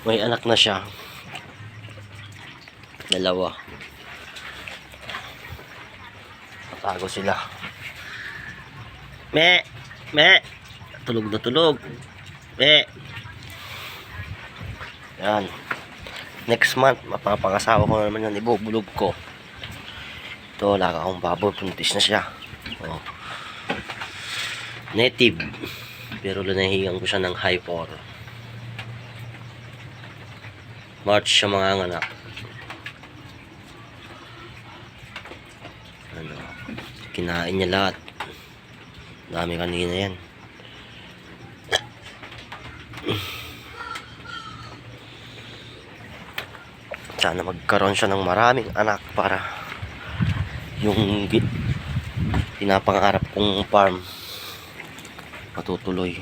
May anak na siya. Dalawa. Matago sila. Me! Me! Tulog na tulog. Me! Yan. Next month, mapapangasawa ko na naman yan. Ibubulog ko. Ito, wala akong baboy. Puntis na siya. Oh. Native. Pero linahingan ko siya ng high 4. March siya mga anak. Ano, kinain niya lahat. Dami kanina yan. Sana magkaroon siya ng maraming anak para yung pinapangarap kong farm matutuloy.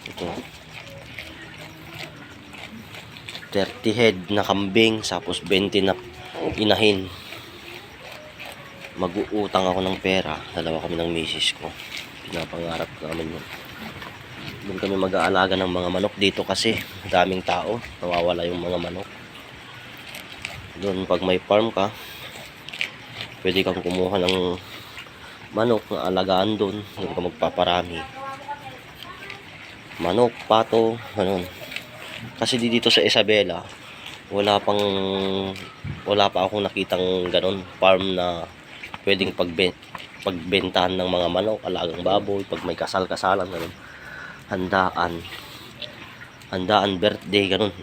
Ito 30 head na kambing, tapos 20 na inahin. Mag-uutang ako ng pera. Dalawa kami ng misis ko. Pinapangarap namin yun. Doon kami mag-aalaga ng mga manok dito kasi daming tao. Nawawala yung mga manok. Doon pag may farm ka, pwede kang kumuha ng manok na alagaan doon. Doon ka magpaparami. Manok, pato, ganun. Kasi dito sa Isabela, wala pa akong nakitang ganun farm na pwedeng pagbentahan ng mga manok, alagang baboy, pag may kasal-kasalan, ganun. Handaan, birthday, ganun.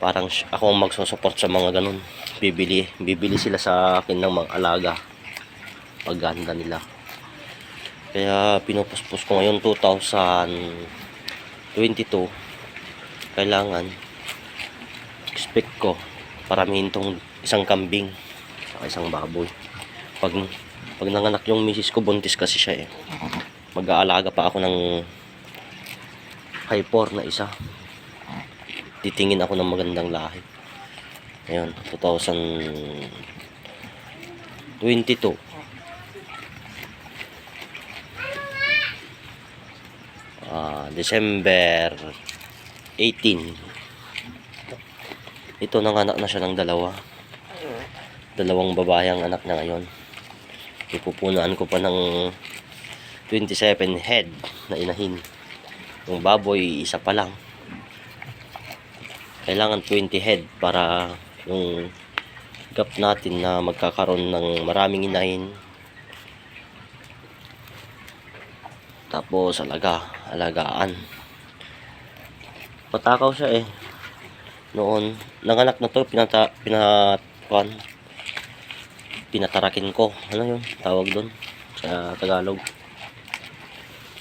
Parang ako ang magsusupport sa mga ganun. Bibili sila sa akin ng mga alaga paghanda nila. Kaya pinupuspos ko ngayon 2022. Kailangan expect ko paramihin tong isang kambing at isang baboy. Pag nanganak yung misis ko, buntis kasi siya eh. Mag-aalaga pa ako ng high 4 na isa. Titingin ako ng magandang lahi. Ayun, 2022. December 18. Ito, nanganak na siya ng dalawang babae ang anak na ngayon. Ipupunaan ko pa ng 27 head na inahin. Yung baboy, isa pa lang. Kailangan 20 head para yung gap natin na magkakaroon ng maraming inahin. Tapos alagaan. Patakaw siya eh. Noon, nanganak na to, pinatarakin ko. Ano yun? Tawag doon sa Tagalog.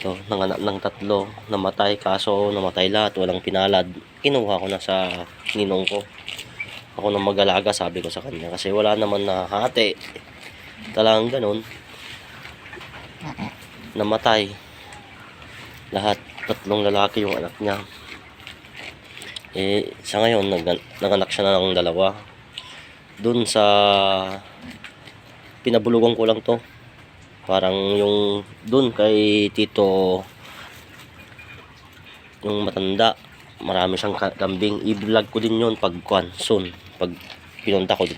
So, nanganak ng 3, namatay, kaso namatay lahat, walang pinalad. Kinuha ko na sa ninong ko. Ako nang mag-alaga, sabi ko sa kanya, kasi wala naman na hati. Talagang ganun. Namatay. Lahat, 3 lalaki yung anak niya. Eh, sa ngayon, nanganak siya na ng 2. Doon sa pinabulugan ko lang to. Parang yung doon kay Tito, yung matanda, marami siyang kambing. I-vlog ko din yun pag soon. Pag pinunta ko to.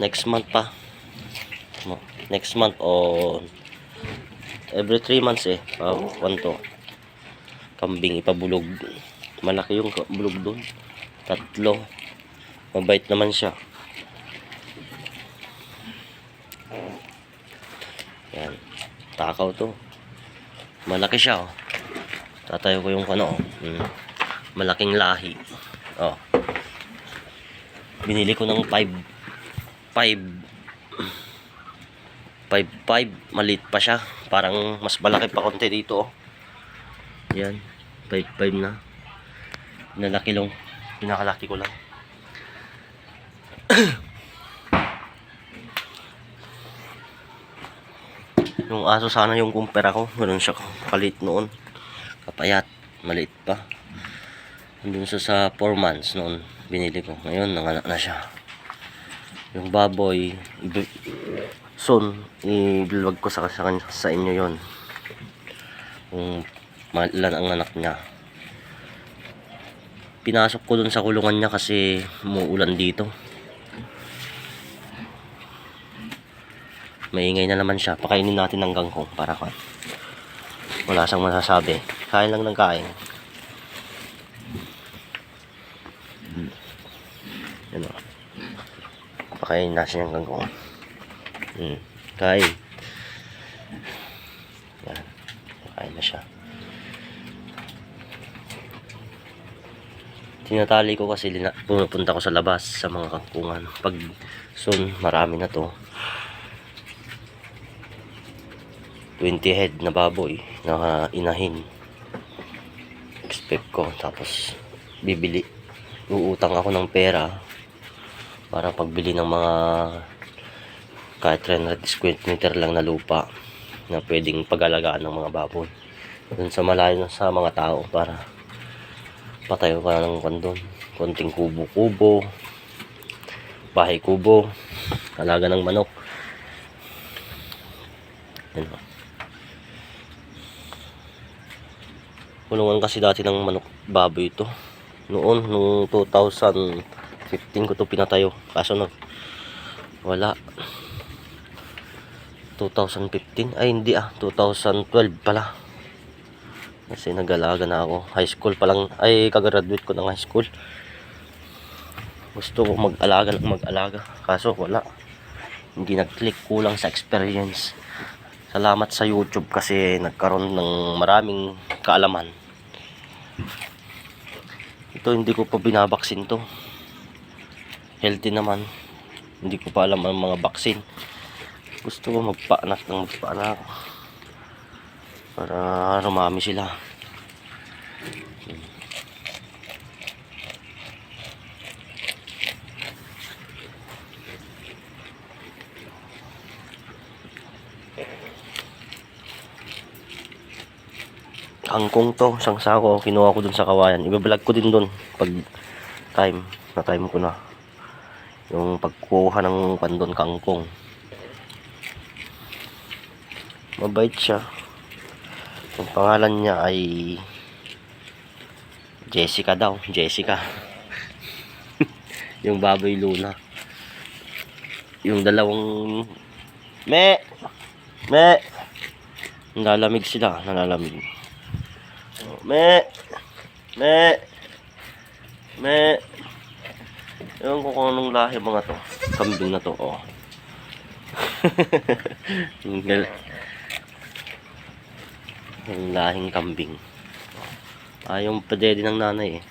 Next month pa. Next month o every 3 months eh. 1 to. Kambing ipabulog. Malaki yung bulog doon. 3. Mabait naman siya. Yan. Takaw to. Malaki siya oh. Tatayo ko yung ano oh. Malaking lahi. Oh. Binili ko ng 5.5, maliit pa siya. Parang mas malaki pa konti dito oh. Yan, 5.5 na. Pinakalaki ko lang. Yung aso sana yung kumpera ko. Ganun siya kalit noon. Kapayat, maliit pa. Andun sa 4 months noon binili ko. Ngayon, nanganak na siya. Yung baboy, soon, i-vlog ko sa inyo yon. Kung Ilan ang anak niya. Pinasok ko dun sa kulungan niya kasi umuulan dito. Maingay na naman siya. Pakainin natin ng kangkong para wala siyang masasabi. Kain lang ng kain. Yan o. Pakainin natin ng kangkong. Kain. Yan. Kain na siya. Tinatali ko kasi pupunta ko sa labas sa mga kangkungan. Pag soon, marami na to. 20 head na baboy na inahin. Expect ko. Tapos bibili. Uutang ako ng pera para pagbili ng mga kahit 300 square meter lang na lupa na pwedeng pag-alagaan ng mga baboy. Dun sa malayo sa mga tao para patayo ka ng kandon. Konting kubo-kubo, bahay kubo, alaga ng manok. Yan. Kulungan kasi dati ng manok baboy ito. Noon, nung 2015 ko ito pinatayo. Kaso wala. 2015? Ay hindi 2012 pala. Kasi nag-alaga na ako. High school pa lang. Ay, kag-graduate ko ng high school. Gusto ko mag-alaga. Kaso wala. Hindi nag-click. Kulang sa experience. Salamat sa YouTube kasi nagkaroon ng maraming kaalaman. Ito hindi ko pa binabaksin to. Healthy naman. Hindi ko pa alam ang mga baksin. Gusto ko magpaanak para rumami sila. Kangkong to, isang sako, kinuha ko dun sa kawayan. Ibablog ko din dun pag time ko na. Yung pagkuha ng pandon kangkong. Mabait siya. Ang pangalan niya ay Jessica daw. Jessica. Yung baboy Luna. Yung dalawang nalalamig sila. Nalalamig. Ewan ko kung anong lahi mga to. Kambing na to. Oh. Yung lahing kambing. Yung padede ng nanay eh.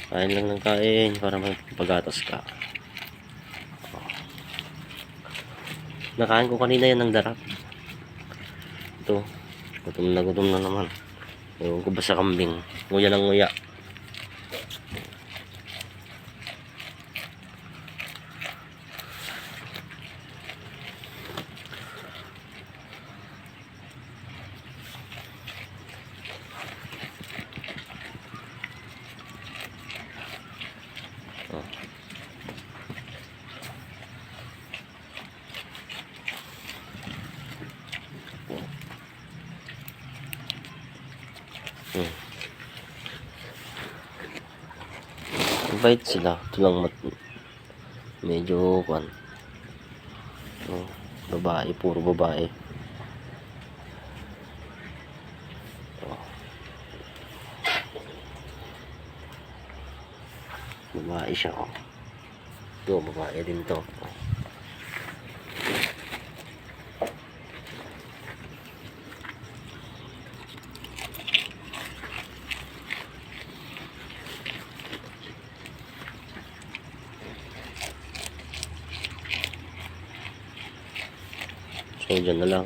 Kain lang ng kain para magpagatas ka. Nakain ko kanina yan ng darap. Ito. Gutom na naman. Ewan ko ba sa kambing. Nguya ng nguya. Bait sila. Ito lang medyo babae, puro babae. Babae siya. Ito, babae din to. So, dyan na lang.